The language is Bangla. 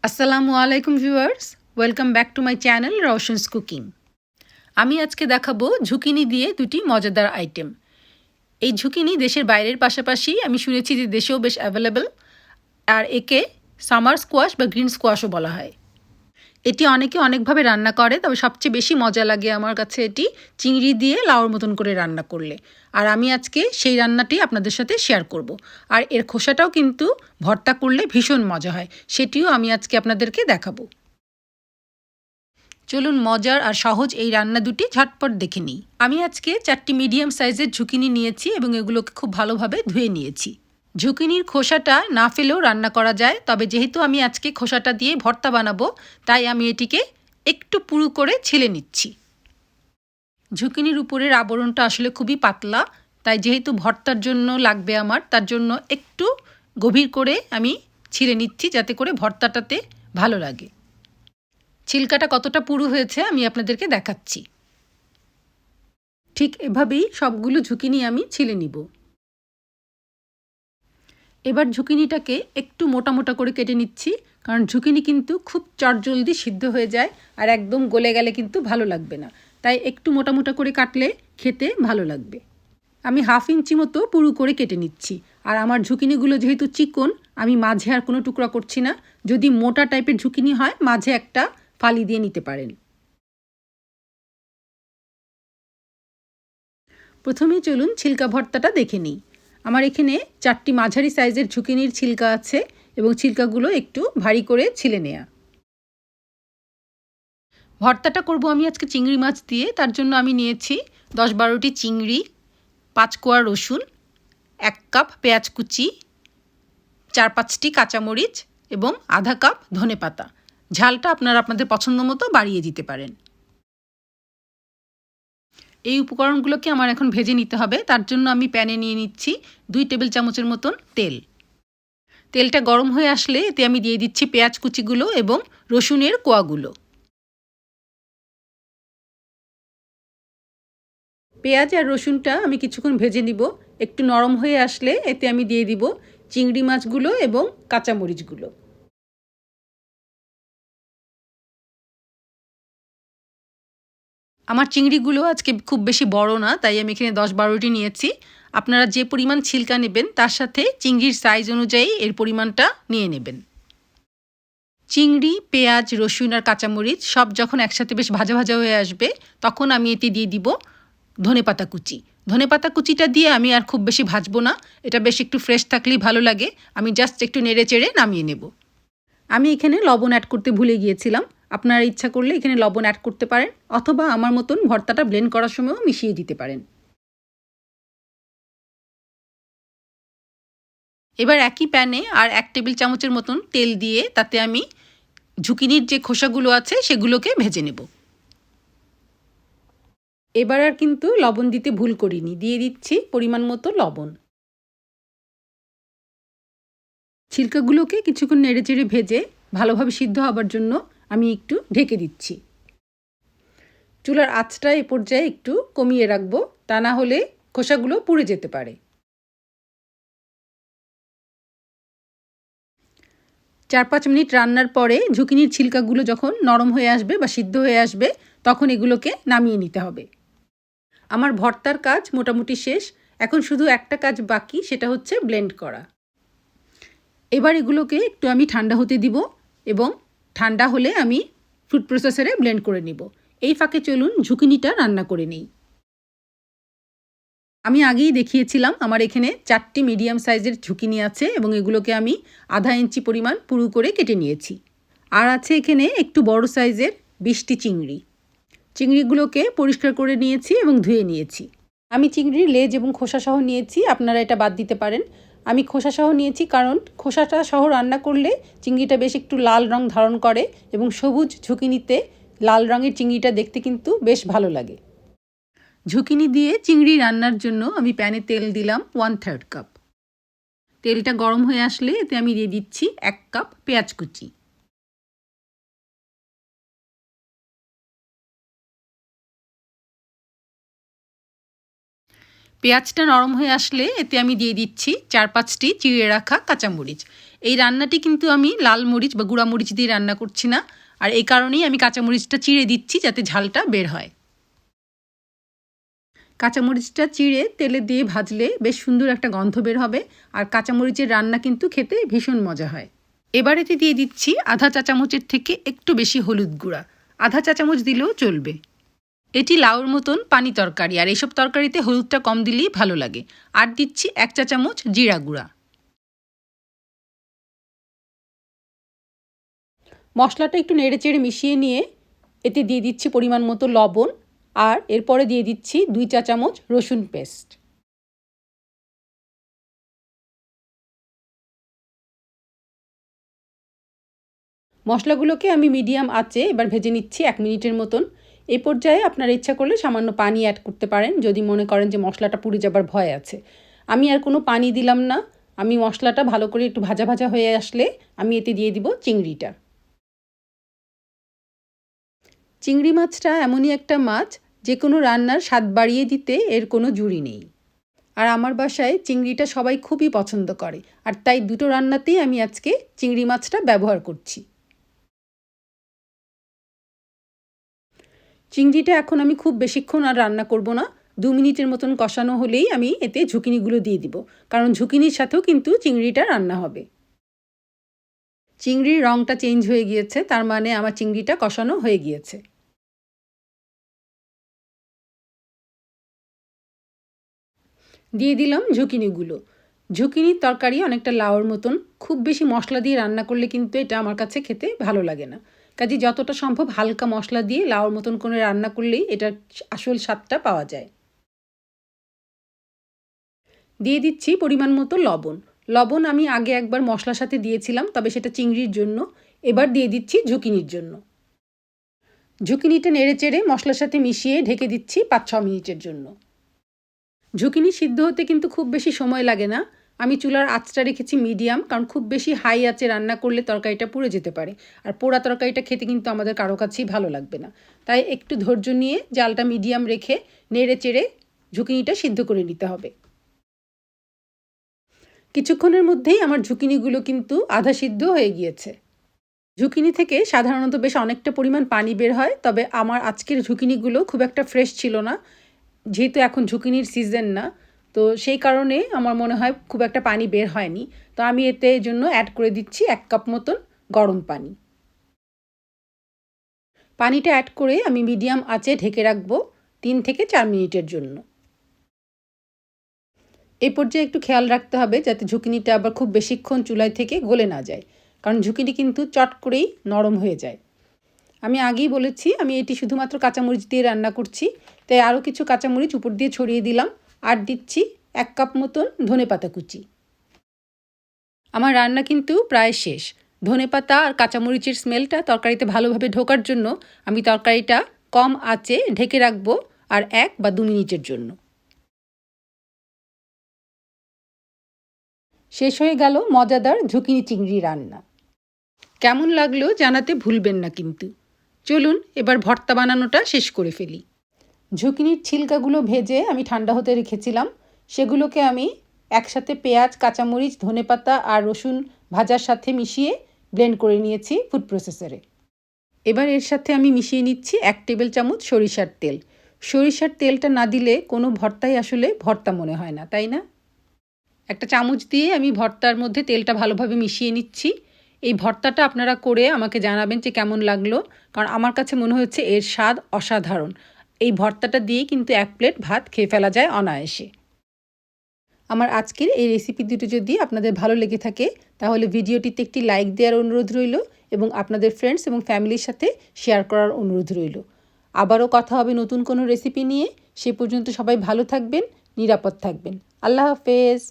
আসসালামু আলাইকুম viewers, welcome back to my channel Roshan's cooking. আমি আজকে দেখাবো ঝুকিনি দিয়ে দুটি মজাদার আইটেম। এই ঝুকিনি দেশের বাইরের পাশাপাশি আমি শুনেছি যে দেশেও বেশ অ্যাভেলেবল, আর একে সামার স্কোয়াশ বা গ্রিন স্কোয়াশও বলা হয়। এটি অনেকে অনেকভাবে রান্না করে, তবে সবচেয়ে বেশি মজা লাগে আমার কাছে এটি চিংড়ি দিয়ে লাউর মতন করে রান্না করলে। আর আমি আজকে সেই রান্নাটি আপনাদের সাথে শেয়ার করব। আর এর খোসাটাও কিন্তু ভর্তা করলে ভীষণ মজা হয়, সেটিও আমি আজকে আপনাদেরকে দেখাবো। চলুন মজার আর সহজ এই রান্না দুটি ঝটপট দেখে নিই। আমি আজকে 4টি মিডিয়াম সাইজের ঝুকিনি নিয়েছি এবং এগুলোকে খুব ভালোভাবে ধুয়ে নিয়েছি। ঝুকিনির খোসাটা না ফেলেও রান্না করা যায়, তবে যেহেতু আমি আজকে খোসাটা দিয়ে ভর্তা বানাবো, তাই আমি এটিকে একটু পুরু করে ছিলে নিচ্ছি। ঝুকিনির উপরের আবরণটা আসলে খুবই পাতলা, তাই যেহেতু ভর্তার জন্য লাগবে আমার, তার জন্য একটু গভীর করে আমি ছিলে নিচ্ছি, যাতে করে ভর্তাটাতে ভালো লাগে। ছিলকাটা কতটা পুরু হয়েছে আমি আপনাদেরকে দেখাচ্ছি। ঠিক এভাবেই সবগুলো ঝুকিনি আমি ছিলে নিব। এবার ঝুকিনিটাকে একটু মোটা মোটা করে কেটে নিচ্ছি, কারণ ঝুকিনি কিন্তু খুব চটজলদি সিদ্ধ হয়ে যায় আর একদম গলে গেলে কিন্তু ভালো লাগবে না। তাই একটু মোটা মোটা করে কাটলে খেতে ভালো লাগবে। আমি 1/2 ইঞ্চি মতো পুরু করে কেটে নিচ্ছি। আর আমার ঝুকিনিগুলো যেহেতু চিকন, আমি মাঝে আর কোনো টুকরা করছি না। যদি মোটা টাইপের ঝুকিনি হয়, মাঝে একটা ফালি দিয়ে নিতে পারেন। প্রথমেই চলুন ছিলকা ভর্তাটা দেখে নিই। আমার এখানে 4টি মাঝারি সাইজের ঝুকিনির ছিলকা আছে এবং ছিলকাগুলো একটু ভারী করে ছিলে নেয়া। ভর্তাটা করব আমি আজকে চিংড়ি মাছ দিয়ে, তার জন্য আমি নিয়েছি 10-12টি চিংড়ি, 5 কোয়া রসুন, 1 কাপ পেঁয়াজ কুচি, 4-5টি কাঁচামরিচ এবং আধা কাপ ধনেপাতা। ঝালটা আপনারা আপনাদের পছন্দ মতো বাড়িয়ে দিতে পারেন। এই উপকরণগুলোকে আমার এখন ভেজে নিতে হবে, তার জন্য আমি প্যানে নিয়ে নিচ্ছি 2 টেবিল চামচের মতন তেল। তেলটা গরম হয়ে আসলে এতে আমি দিয়ে দিচ্ছি পেঁয়াজ কুচিগুলো এবং রসুনের কোয়াগুলো। পেঁয়াজ আর রসুনটা আমি কিছুক্ষণ ভেজে নিব। একটু নরম হয়ে আসলে এতে আমি দিয়ে দিব চিংড়ি মাছগুলো এবং কাঁচামরিচগুলো। আমার চিংড়িগুলো আজকে খুব বেশি বড় না, তাই আমি এখানে 10-12টি নিয়েছি। আপনারা যে পরিমাণ ছিলকা নেবেন তার সাথে চিংড়ির সাইজ অনুযায়ী এর পরিমাণটা নিয়ে নেবেন। চিংড়ি, পেঁয়াজ, রসুন আর কাঁচামরিচ সব যখন একসাথে বেশ ভাজা ভাজা হয়ে আসবে, তখন আমি এতে দিয়ে দিব ধনেপাতা কুচি। ধনেপাতা কুচিটা দিয়ে আমি আর খুব বেশি ভাজবো না, এটা বেশ একটু ফ্রেশ থাকলেই ভালো লাগে। আমি জাস্ট একটু নেড়ে চেড়ে নামিয়ে নেব। আমি এখানে লবণ অ্যাড করতে ভুলে গিয়েছিলাম। আপনারা ইচ্ছা করলে এখানে লবণ অ্যাড করতে পারেন, অথবা আমার মতন ভর্তাটা ব্লেন্ড করার সময়ও মিশিয়ে দিতে পারেন। এবার একই প্যানে আর 1 টেবিল চামচের মতন তেল দিয়ে তাতে আমি ঝুকিনির যে খোসাগুলো আছে সেগুলোকে ভেজে নেব। এবার আর কিন্তু লবণ দিতে ভুল করিনি, দিয়ে দিচ্ছি পরিমাণ মতো লবণ। ছিলকাগুলোকে কিছুক্ষণ নেড়েচেড়ে ভেজে ভালোভাবে সিদ্ধ হবার জন্য আমি একটু ঢেকে দিচ্ছি। চুলার আঁচটা এ পর্যায়ে একটু কমিয়ে রাখবো, তা না হলে খোসাগুলো পুড়ে যেতে পারে। 4-5 মিনিট রান্নার পরে ঝুকিনির ছিলকাগুলো যখন নরম হয়ে আসবে বা সিদ্ধ হয়ে আসবে, তখন এগুলোকে নামিয়ে নিতে হবে। আমার ভর্তার কাজ মোটামুটি শেষ। এখন শুধু একটা কাজ বাকি, সেটা হচ্ছে ব্লেন্ড করা। এবার এগুলোকে একটু আমি ঠান্ডা হতে দিব এবং ঠান্ডা হলে আমি ফুড প্রসেসরে ব্লেন্ড করে নিব। এই ফাঁকে চলুন ঝুকিনিটা রান্না করে নিই। আমি আগেই দেখিয়েছিলাম আমার এখানে 4টি মিডিয়াম সাইজের ঝুকিনি আছে এবং এগুলোকে আমি আধা ইঞ্চি পরিমাণ পুরু করে কেটে নিয়েছি। আর আছে এখানে একটু বড় সাইজের 20টি চিংড়ি। চিংড়িগুলোকে পরিষ্কার করে নিয়েছি এবং ধুয়ে নিয়েছি। আমি চিংড়ির লেজ এবং খোসাসহ নিয়েছি, আপনারা এটা বাদ দিতে পারেন। আমি খোসাসহ নিয়েছি কারণ খোসাটা সহ রান্না করলে চিংড়িটা বেশ একটু লাল রং ধারণ করে এবং সবুজ ঝুকিনিতে লাল রঙের চিংড়িটা দেখতে কিন্তু বেশ ভালো লাগে। ঝুকিনি দিয়ে চিংড়ি রান্নার জন্য আমি প্যানে তেল দিলাম 1/3 কাপ। তেলটা গরম হয়ে আসলে এতে আমি দিয়ে দিচ্ছি 1 কাপ পেঁয়াজ কুচি। পেঁয়াজটা নরম হয়ে আসলে এতে আমি দিয়ে দিচ্ছি 4-5টি চিড়ে রাখা কাঁচামরিচ। এই রান্নাটি কিন্তু আমি লাল মরিচ বা গুঁড়া মরিচ দিয়ে রান্না করছি না, আর এই কারণেই আমি কাঁচামরিচটা চিড়ে দিচ্ছি যাতে ঝালটা বের হয়। কাঁচামরিচটা চিড়ে তেলে দিয়ে ভাজলে বেশ সুন্দর একটা গন্ধ বের হবে, আর কাঁচামরিচের রান্না কিন্তু খেতে ভীষণ মজা হয়। এবার এতে দিয়ে দিচ্ছি আধা চা চামচের থেকে একটু বেশি হলুদ গুঁড়া, আধা চা চামচ দিলেও চলবে। এটি লাউর মতন পানি তরকারি, আর এইসব তরকারিতে হলুদটা কম দিলেই ভালো লাগে। আর দিচ্ছি 1 চা চামচ জিরা গুঁড়া। মশলাটা একটু নেড়েচেড়ে মিশিয়ে নিয়ে এতে দিয়ে দিচ্ছি পরিমাণ মতো লবণ, আর এরপরে দিয়ে দিচ্ছি 2 চা চামচ রসুন পেস্ট। মশলাগুলোকে আমি মিডিয়াম আঁচে এবার ভেজে নিচ্ছি 1 মিনিটের মতন। এই পর্যায়ে আপনার ইচ্ছা করলে সামান্য পানি অ্যাড করতে পারেন যদি মনে করেন যে মশলাটা পুড়ে যাবার ভয় আছে। আমি আর কোনো পানি দিলাম না। আমি মশলাটা ভালো করে একটু ভাজা ভাজা হয়ে আসলে আমি এতে দিয়ে দিব চিংড়িটা। চিংড়ি মাছটা এমনই একটা মাছ যে কোনো রান্নার স্বাদ বাড়িয়ে দিতে এর কোনো জুড়ি নেই। আর আমার বাসায় চিংড়িটা সবাই খুবই পছন্দ করে, আর তাই দুটো রান্নাতেই আমি আজকে চিংড়ি মাছটা ব্যবহার করছি। চিংড়িটা এখন আমি খুব বেশিক্ষণ আর রান্না করব না, 2 মিনিটের মতন কষানো হলেই আমি এতে ঝুঁকিনিগুলো দিয়ে দিব, কারণ ঝুঁকিনির সাথেও কিন্তু চিংড়িটা রান্না হবে। চিংড়ির রঙটা চেঞ্জ হয়ে গিয়েছে, তার মানে আমার চিংড়িটা কষানো হয়ে গিয়েছে। দিয়ে দিলাম ঝুঁকিনিগুলো। ঝুঁকিনির তরকারি অনেকটা লাউর মতন, খুব বেশি মশলা দিয়ে রান্না করলে কিন্তু এটা আমার কাছে খেতে ভালো লাগে না। কাজে যতটা সম্ভব হালকা মশলা দিয়ে লাউর মতন করে রান্না করলেই এটার আসল স্বাদটা পাওয়া যায়। দিয়ে দিচ্ছি পরিমাণ মতো লবণ। লবণ আমি আগে একবার মশলার সাথে দিয়েছিলাম, তবে সেটা চিংড়ির জন্য। এবার দিয়ে দিচ্ছি ঝুঁকিনির জন্য। ঝুঁকিনিটা নেড়েচেড়ে মশলার সাথে মিশিয়ে ঢেকে দিচ্ছি 5-6 মিনিটের জন্য। ঝুঁকিনি সিদ্ধ হতে কিন্তু খুব বেশি সময় লাগে না। আমি চুলার আঁচটা রেখেছি মিডিয়াম, কারণ খুব বেশি হাই আঁচে রান্না করলে তরকারিটা পুড়ে যেতে পারে, আর পোড়া তরকারিটা খেতে কিন্তু আমাদের কারো কাছেই ভালো লাগবে না। তাই একটু ধৈর্য নিয়ে জালটা মিডিয়াম রেখে নেড়ে চেড়ে ঝুঁকিনিটা সিদ্ধ করে নিতে হবে। কিছুক্ষণের মধ্যেই আমার ঝুঁকিনিগুলো কিন্তু আধা সিদ্ধ হয়ে গিয়েছে। ঝুঁকিনি থেকে সাধারণত বেশ অনেকটা পরিমাণ পানি বের হয়, তবে আমার আজকের ঝুঁকিনিগুলো খুব একটা ফ্রেশ ছিল না, যেহেতু এখন ঝুঁকিনির সিজন না, তো সেই কারণে আমার মনে হয় খুব একটা পানি বের হয়নি। তো আমি এতে জন্য অ্যাড করে দিচ্ছি 1 কাপ মতন গরম পানি। পানিটা অ্যাড করে আমি মিডিয়াম আঁচে ঢেকে রাখবো 3 থেকে 4 মিনিটের জন্য। এই পর্যায়ে একটু খেয়াল রাখতে হবে যাতে ঝুঁকিনিটা আবার খুব বেশিক্ষণ চুলায় থেকে গলে না যায়, কারণ ঝুঁকিনি কিন্তু চট করেই নরম হয়ে যায়। আমি আগেই বলেছি আমি এটি শুধুমাত্র কাঁচামরিচ দিয়ে রান্না করছি, তাই আরও কিছু কাঁচামরিচ উপর দিয়ে ছড়িয়ে দিলাম, আর দিচ্ছি 1 কাপ মতন ধনেপাতা কুচি। আমার রান্না কিন্তু প্রায় শেষ। ধনেপাতা আর কাঁচামরিচের স্মেলটা তরকারিতে ভালোভাবে ঢোকার জন্য আমি তরকারিটা কম আঁচে ঢেকে রাখবো আর 1 বা 2 মিনিটের জন্য। শেষ হয়ে গেল মজাদার ঝুঁকিনি চিংড়ি রান্না। কেমন লাগলো জানাতে ভুলবেন না কিন্তু। চলুন এবার ভর্তা বানানোটা শেষ করে ফেলি। ঝুঁকিনির ছিলকাগুলো ভেজে আমি ঠান্ডা হতে রেখেছিলাম, সেগুলোকে আমি একসাথে পেঁয়াজ, কাঁচামরিচ, ধনেপাতা আর রসুন ভাজার সাথে মিশিয়ে ব্লেন্ড করে নিয়েছি ফুড প্রসেসরে। এবার এর সাথে আমি মিশিয়ে নিচ্ছি 1 টেবিল চামচ সরিষার তেল। সরিষার তেলটা না দিলে কোনো ভর্তাই আসলে ভর্তা মনে হয় না, তাই না? একটা চামচ দিয়ে আমি ভর্তার মধ্যে তেলটা ভালোভাবে মিশিয়ে নিচ্ছি। এই ভর্তাটা আপনারা করে আমাকে জানাবেন যে কেমন লাগলো, কারণ আমার কাছে মনে হচ্ছে এর স্বাদ অসাধারণ। এই ভর্তাটা দিয়ে কিন্তু 1 প্লেট ভাত খেয়ে ফেলা যায় অনায়াসে। আমার আজকের এই রেসিপি দুটো যদি আপনাদের ভালো লেগে থাকে তাহলে ভিডিওটিতে একটি লাইক দেওয়ার অনুরোধ রইল, এবং আপনাদের ফ্রেন্ডস এবং ফ্যামিলির সাথে শেয়ার করার অনুরোধ রইল। আবারও কথা হবে নতুন কোনো রেসিপি নিয়ে। সে পর্যন্ত সবাই ভালো থাকবেন, নিরাপদ থাকবেন। আল্লাহ হাফেজ।